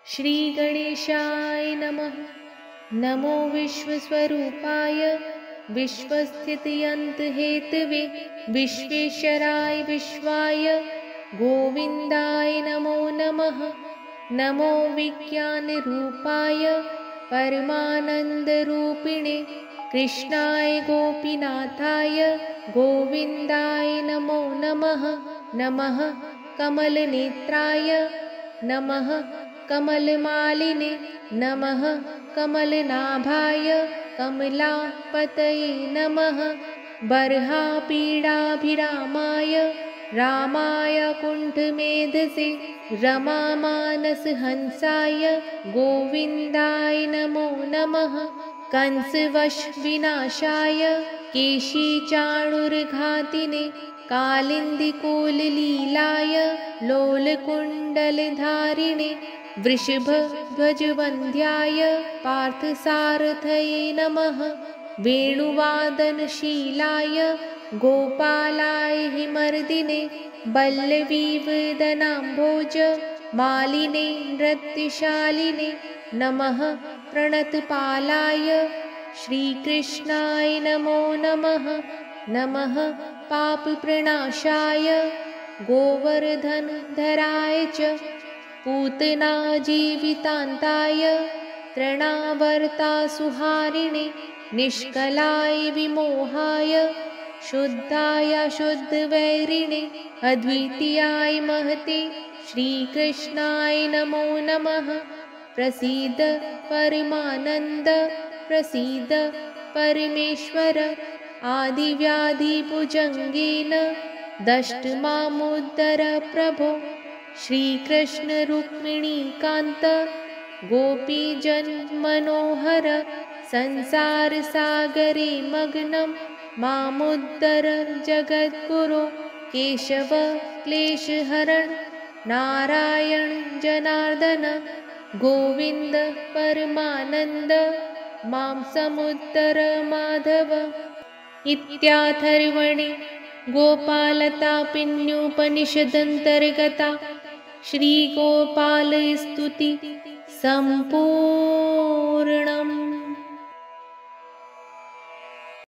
श्रीगणेशाय नमः। नमो विश्वस्वरूपाय विश्वस्थितियन्तहेतवे विश्वेश्वराय विश्वाय गोविन्दाय नमो नमः। नमो विज्ञानरूपाय परमानन्दरूपिणे कृष्णाय गोपीनाथाय गोविन्दाय नमो नमः। नमः कमलनेत्राय नमः कमलमालिने नमः कमलनाभाय कमलापतये नमः। बर्हापीडाभिरामाय रामाय कुण्ठमेधसे रमामानसहंसाय गोविन्दाय नमो नमः। कंसवशविनाशाय केशीचाणूरघातिने कालिन्दीकोललीलाय लोलकुण्डलधारिणे वृषभध्वजवन्द्याय पार्थसारथये नमः। वेणुवादनशीलाय गोपालाय हिमर्दिने वल्लवीवदनाम्भोज मालिने नृत्यशालिने नमः। प्रणतपालाय श्रीकृष्णाय नमो नमः। नमः पापप्रणाशाय गोवर्धनधराय च पूतनाजीवितान्ताय तृणावर्तासुहारिणे निष्कलाय विमोहाय शुद्धाय शुद्धवैरिणे अद्वितीयाय महते श्रीकृष्णाय नमो नमः। प्रसीद परमानन्द प्रसीद परमेश्वर आदिव्याधिभुजङ्गेन दष्ट मामुद्धर प्रभो। श्रीकृष्णरुक्मिणीकान्त गोपीजनमनोहर संसारसागरे मग्नं मामुद्धर जगद्गुरो। केशव क्लेशहरण नारायण जनार्दन गोविन्द परमानन्द मां समुद्धर माधव। इत्याथर्वणे गोपालतापिन्युपनिषदन्तर्गता श्रीगोपालस्तुति सम्पूर्णम्।